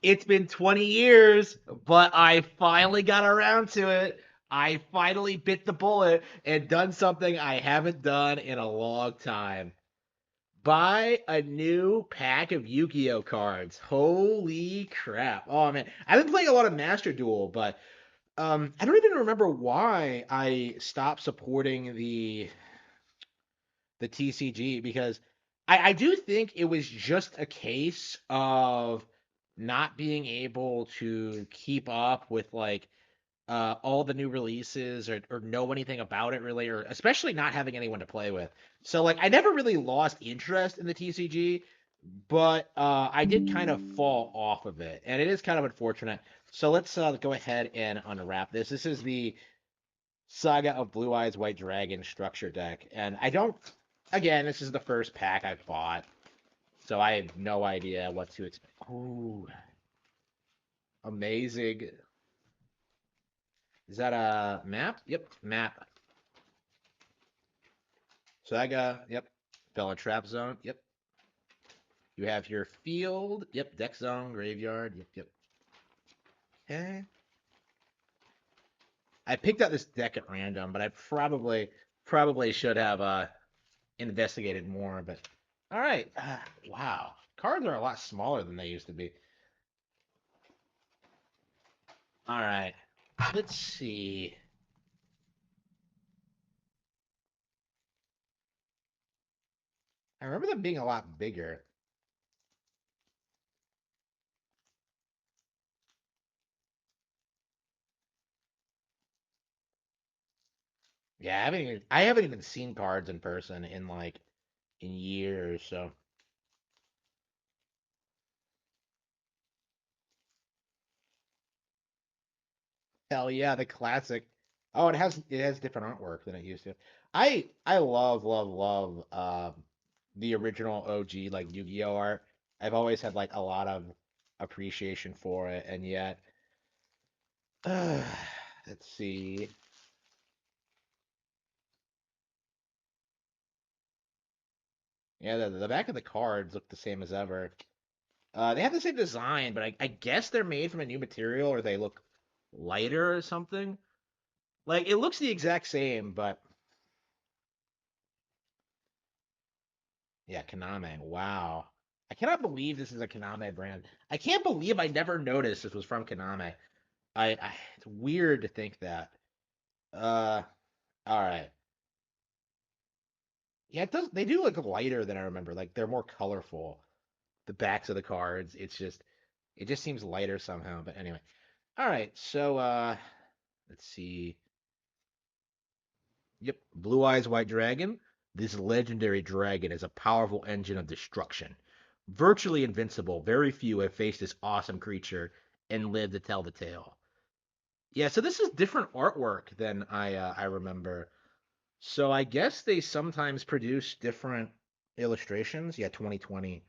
It's been 20 years, but I finally got around to it. I finally bit the bullet and done something I haven't done in a long time. Buy a new pack of Yu-Gi-Oh cards. Holy crap. Oh man, I've been playing a lot of Master Duel, but I don't even remember why I stopped supporting the TCG because I do think it was just a case of not being able to keep up with like all the new releases or know anything about it really, or especially not having anyone to play with. So like I never really lost interest in the TCG, but I did kind of fall off of it, and it is kind of unfortunate. So let's go ahead and unwrap this. This is the Saga of Blue Eyes White Dragon structure deck, and I don't. Again, this is the first pack I've bought, so I have no idea what to expect. Oh, amazing! Is that a map? Yep, map. Saga. Yep. Felon Trap Zone. Yep. You have your field. Yep. Deck zone, graveyard. Yep. Yep. Okay. I picked out this deck at random, but I probably should have investigated more. But all right. Wow. Cards are a lot smaller than they used to be. All right. Let's see. I remember them being a lot bigger. Yeah, I haven't even seen cards in person in like in years. So hell yeah, the classic. Oh, it has different artwork than it used to. I love the original OG like Yu-Gi-Oh art. I've always had like a lot of appreciation for it, and yet let's see. Yeah, the back of the cards look the same as ever. They have the same design, but I guess they're made from a new material or they look lighter or something. Like it looks the exact same, but yeah, Kaname. Wow. I cannot believe this is a Kaname brand. I can't believe I never noticed this was from Kaname. It's weird to think that. Uh, all right. Yeah, it does. They do look lighter than I remember. Like they're more colorful. The backs of the cards. It just seems lighter somehow. But anyway. All right. So let's see. Yep, Blue Eyes White Dragon. This legendary dragon is a powerful engine of destruction. Virtually invincible, very few have faced this awesome creature and lived to tell the tale. Yeah, so this is different artwork than I remember. So I guess they sometimes produce different illustrations. Yeah, 2020,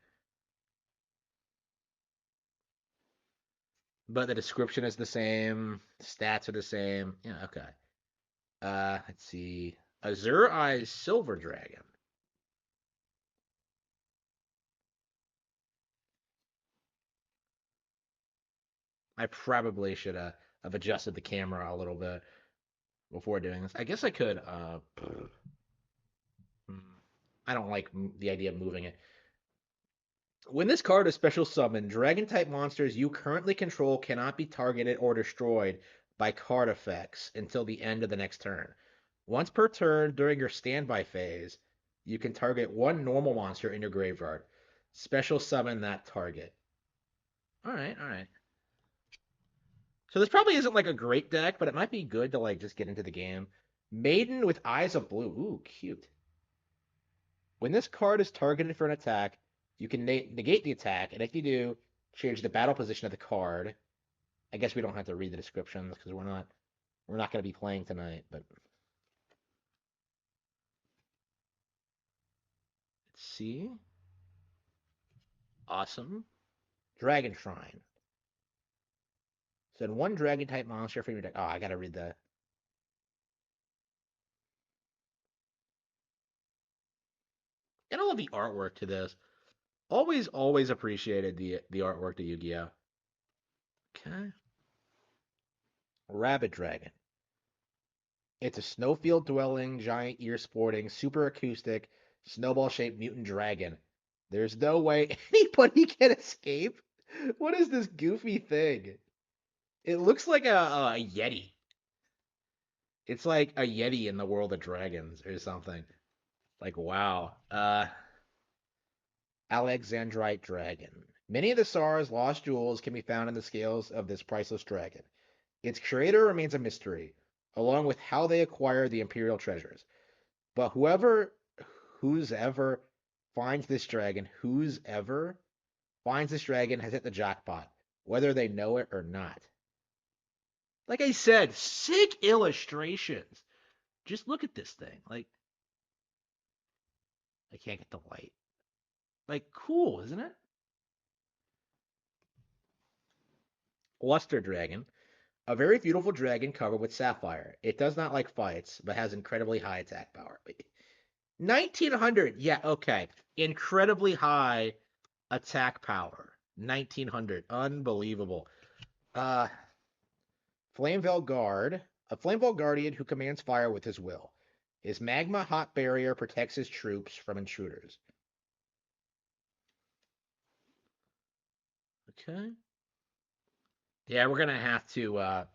but the description is the same, stats are the same. Yeah, okay. Let's see. Azure Eyes Silver Dragon. I probably should have adjusted the camera a little bit before doing this. I guess I could. Hmm, I don't like the idea of moving it. When this card is special summoned, dragon type monsters you currently control cannot be targeted or destroyed by card effects until the end of the next turn. Once per turn during your standby phase, you can target one normal monster in your graveyard. Special summon that target. All right, all right. So this probably isn't like a great deck, but it might be good to like just get into the game. Maiden with Eyes of Blue. Ooh, cute. When this card is targeted for an attack, you can negate the attack, and if you do, change the battle position of the card. I guess we don't have to read the descriptions because we're not going to be playing tonight. But let's see. Awesome. Dragon Shrine. Send one dragon type monster from your deck. Oh, I gotta read the. And I love the artwork to this. Always appreciated the artwork to Yu-Gi-Oh. Okay. Rabbit Dragon. It's a snowfield dwelling, giant ear sporting, super acoustic, snowball shaped mutant dragon. There's no way anybody can escape. What is this goofy thing? It looks like a yeti. It's like a yeti in the world of dragons or something. Like wow. Alexandrite dragon. Many of the Tsar's lost jewels can be found in the scales of this priceless dragon. Its creator remains a mystery, along with how they acquire the imperial treasures. But who's ever finds this dragon has hit the jackpot, whether they know it or not. Like I said, sick illustrations. Just look at this thing. Like I can't get the light. Like cool, isn't it? Luster dragon. A very beautiful dragon covered with sapphire. It does not like fights, but has incredibly high attack power. 1900. Yeah, okay. Incredibly high attack power. 1900. Unbelievable. Uh, Flameveil Guard. A Flameveil Guardian who commands fire with his will. His magma hot barrier protects his troops from intruders. Okay. Yeah, we're gonna have to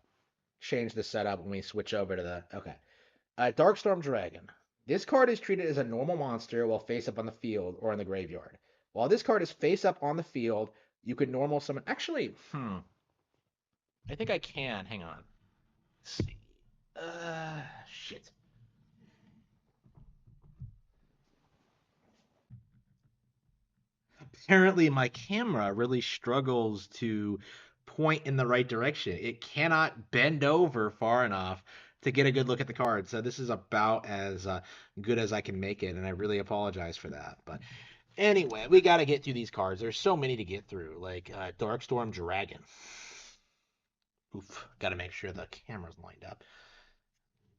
change the setup when we switch over to the. Okay. Darkstorm Dragon. This card is treated as a normal monster while face up on the field or in the graveyard. While this card is face up on the field, you can normal summon. Actually, I think I can. Hang on. Let's see. Shit. Apparently, my camera really struggles to point in the right direction. It cannot bend over far enough to get a good look at the card. So this is about as good as I can make it, and I really apologize for that. But anyway, we got to get through these cards. There's so many to get through, like Darkstorm Dragon. Oof, got to make sure the camera's lined up.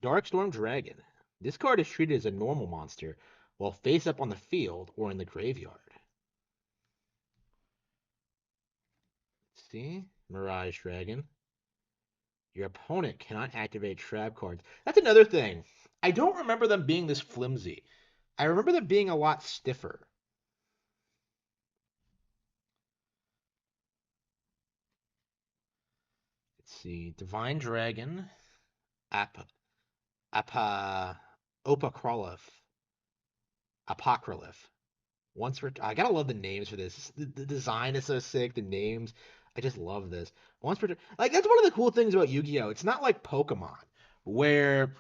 Darkstorm Dragon. This card is treated as a normal monster while face up on the field or in the graveyard. See? Mirage Dragon. Your opponent cannot activate trap cards. That's another thing. I don't remember them being this flimsy. I remember them being a lot stiffer. Let's see. Divine Dragon. Ap Apa Opacrolith. Apocryph. Once for I gotta love the names for this. The design is so sick. The names, I just love this. Once per like that's one of the cool things about Yu-Gi-Oh. It's not like Pokemon where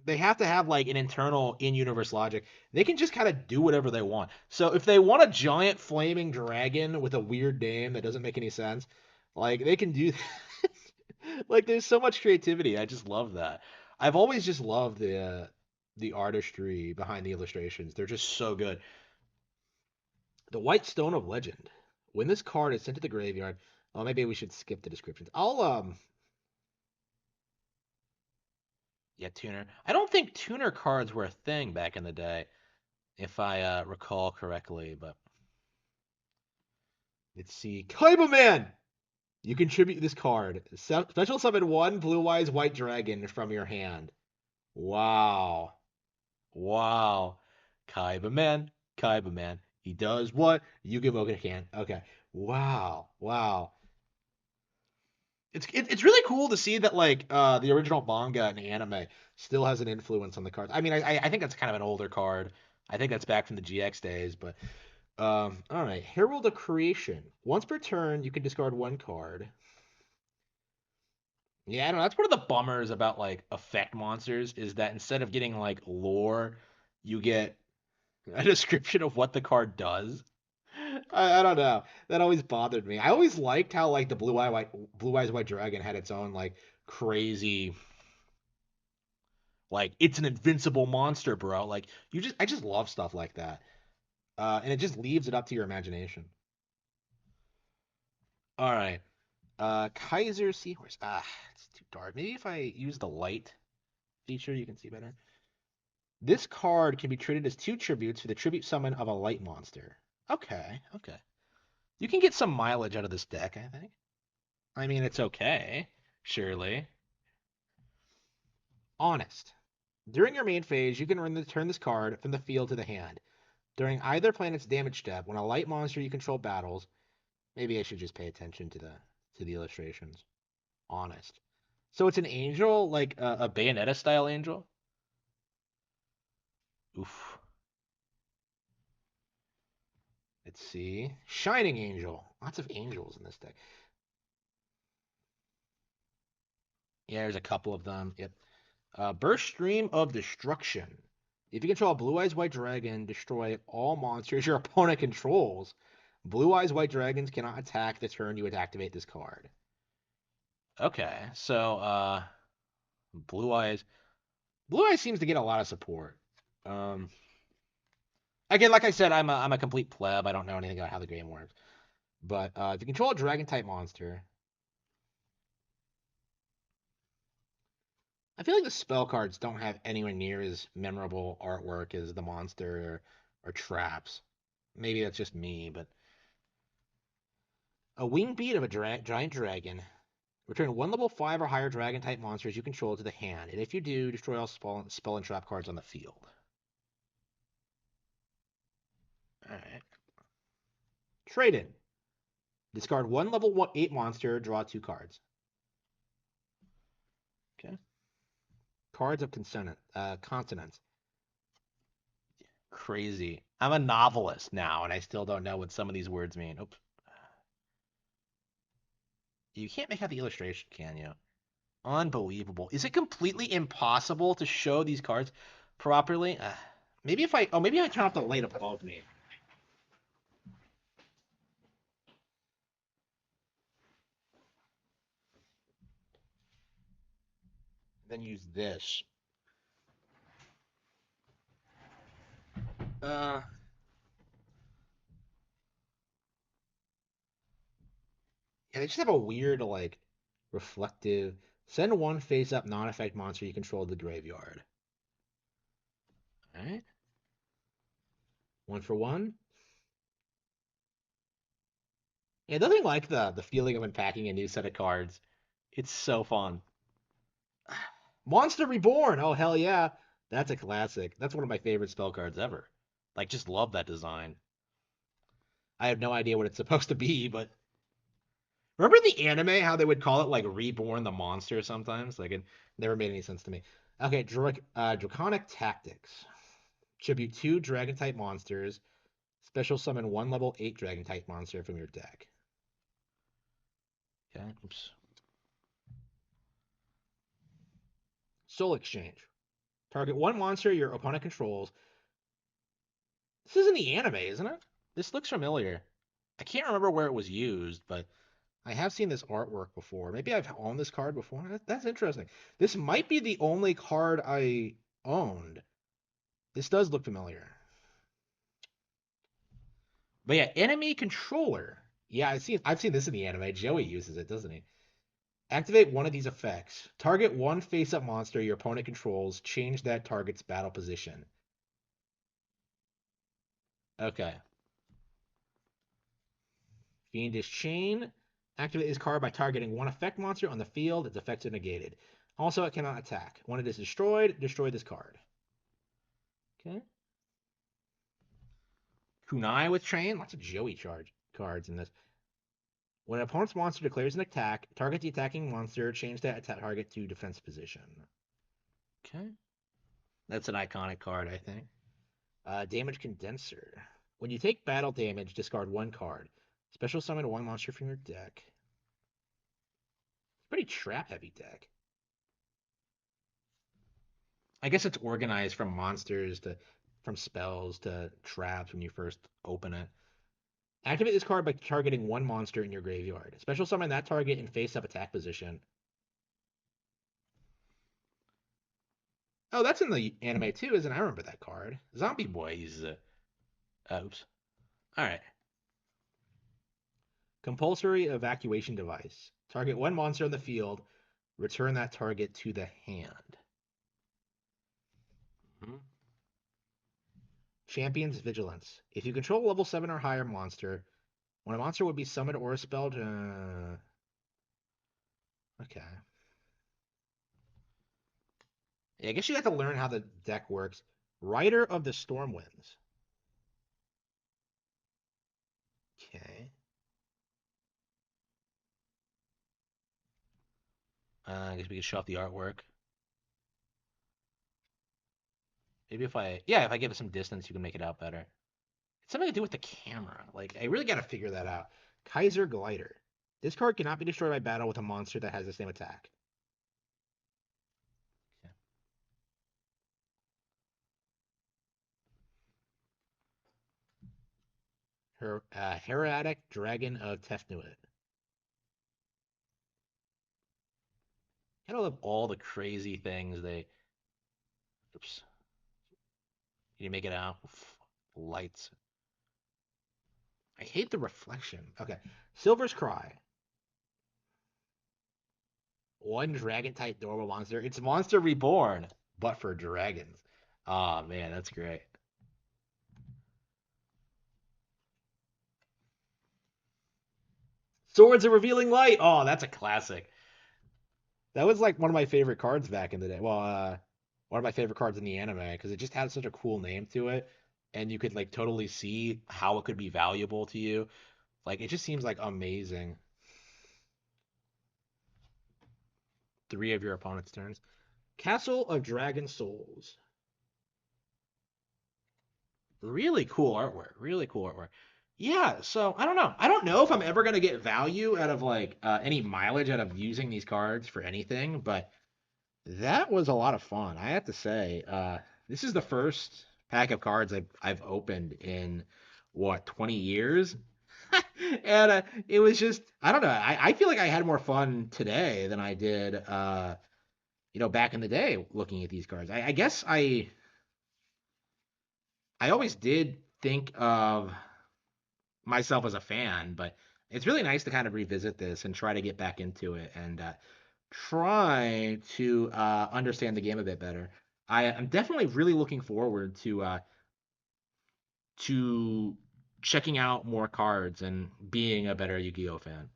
they have to have like an internal in-universe logic. They can just kind of do whatever they want. So if they want a giant flaming dragon with a weird name that doesn't make any sense, like they can do that. Like there's so much creativity. I just love that. I've always just loved the artistry behind the illustrations. They're just so good. The White Stone of Legend. When this card is sent to the graveyard, oh, maybe we should skip the descriptions. Yeah, tuner. I don't think tuner cards were a thing back in the day, if I recall correctly. But let's see, Kaiba Man. You contribute this card. Special summon one Blue Eyes White Dragon from your hand. Wow, wow. Kaiba Man, Kaiba Man. He does what? Yu-Gi-Oh! Can. Okay. Wow, wow. It's really cool to see that like the original manga and anime still has an influence on the cards. I mean, I think that's kind of an older card. I think that's back from the GX days, but all right. Herald of Creation. Once per turn, you can discard one card. Yeah, I don't know. That's one of the bummers about like effect monsters is that instead of getting like lore, you get a description of what the card does. I don't know. That always bothered me. I always liked how like the Blue Eyes White Dragon had its own like crazy like it's an invincible monster, bro. Like I just love stuff like that. And it just leaves it up to your imagination. All right. Kaiser Seahorse. Ah, it's too dark. Maybe if I use the light feature, you can see better. This card can be treated as two tributes for the tribute summon of a light monster. Okay, okay. You can get some mileage out of this deck, I think. I mean, it's okay, surely. Honest. During your main phase, you can return this card from the field to the hand. During either planet's damage step, when a light monster you control battles, maybe I should just pay attention to the illustrations. Honest. So it's an angel, like a Bayonetta style angel. Oof. Let's see. Shining Angel. Lots of angels in this deck. Yeah, there's a couple of them. Yep. Burst Stream of Destruction. If you control a Blue Eyes White Dragon, destroy all monsters your opponent controls. Blue Eyes White Dragons cannot attack the turn you would activate this card. Okay, so Blue Eyes. Blue Eyes seems to get a lot of support. Um, Again, like I said, I'm a complete pleb. I don't know anything about how the game works. But if you control a Dragon type monster, I feel like the spell cards don't have anywhere near as memorable artwork as the monster or traps. Maybe that's just me, but a wing beat of a giant dragon. Return one level 5 or higher dragon type monsters you control to the hand, and if you do, destroy all spell and trap cards on the field. Alright. Trade in. Discard one level 8 monster, draw 2 cards. Okay. Cards of consonants. Crazy. I'm a novelist now, and I still don't know what some of these words mean. Oops. You can't make out the illustration, can you? Unbelievable. Is it completely impossible to show these cards properly? Maybe if I... Oh, maybe I turn off the light above me. Then use this. Uh, yeah, they just have a weird, like, reflective... Send one face-up non-effect monster you control to the graveyard. Alright. 1 for 1. Yeah, nothing like the feeling of unpacking a new set of cards. It's so fun. Monster Reborn! Oh, hell yeah. That's a classic. That's one of my favorite spell cards ever. Like, just love that design. I have no idea what it's supposed to be, but remember the anime, how they would call it like Reborn the Monster sometimes? Like, it never made any sense to me. Okay, Draconic Tactics. Tribute 2 Dragon type monsters. Special summon 1 level 8 Dragon type monster from your deck. Okay, oops. Soul Exchange. Target 1 monster your opponent controls. This isn't the anime, isn't it? This looks familiar. I can't remember where it was used, but I have seen this artwork before. Maybe I've owned this card before. That's interesting. This might be the only card I owned. This does look familiar. But yeah, enemy controller. Yeah, I've seen this in the anime. Joey uses it, doesn't he? Activate one of these effects. Target one face-up monster your opponent controls. Change that target's battle position. Okay. Fiendish Chain. Activate this card by targeting one effect monster on the field. Its effects are negated. Also, it cannot attack. When it is destroyed, destroy this card. Okay. Kunai with Chain. Lots of Joey charge cards in this. When an opponent's monster declares an attack, target the attacking monster. Change that attack target to defense position. Okay. That's an iconic card, I think. Damage Condenser. When you take battle damage, discard 1 card. Special summon 1 monster from your deck. It's a pretty trap-heavy deck. I guess it's organized from monsters to from spells to traps when you first open it. Activate this card by targeting 1 monster in your graveyard. Special summon that target in face-up attack position. Oh, that's in the anime too, isn't it? I remember that card. Zombie Boy uses it. Oops. All right. Compulsory evacuation device. Target 1 monster on the field. Return that target to the hand. Hmm. Champion's Vigilance. If you control a level 7 or higher monster, when a monster would be summoned or expelled, Okay. Yeah, I guess you have to learn how the deck works. Rider of the Stormwinds. Okay. I guess we could show off the artwork. Maybe if if I give it some distance, you can make it out better. It's something to do with the camera. Like, I really got to figure that out. Kaiser Glider. This card cannot be destroyed by battle with a monster that has the same attack. Okay. Heretic Dragon of Tefnuit. I love all the crazy things they. Oops. Can you make it out? Lights. I hate the reflection. Okay. Silver's Cry. One dragon type normal monster. It's Monster Reborn, but for dragons. Oh man, that's great. Swords of Revealing Light. Oh, that's a classic. That was like one of my favorite cards back in the day. Well, one of my favorite cards in the anime because it just had such a cool name to it, and you could like totally see how it could be valuable to you. Like it just seems like amazing. Three of your opponent's turns. Castle of Dragon Souls. Really cool artwork. Really cool artwork. Yeah, so I don't know. I don't know if I'm ever gonna get value out of like any mileage out of using these cards for anything, but that was a lot of fun. I have to say, this is the first pack of cards I've opened in what 20 years, and it was just I don't know. I feel like I had more fun today than I did back in the day looking at these cards. I guess I always did think of myself as a fan, but it's really nice to kind of revisit this and try to get back into it and try to understand the game a bit better. I am definitely really looking forward to checking out more cards and being a better Yu-Gi-Oh fan.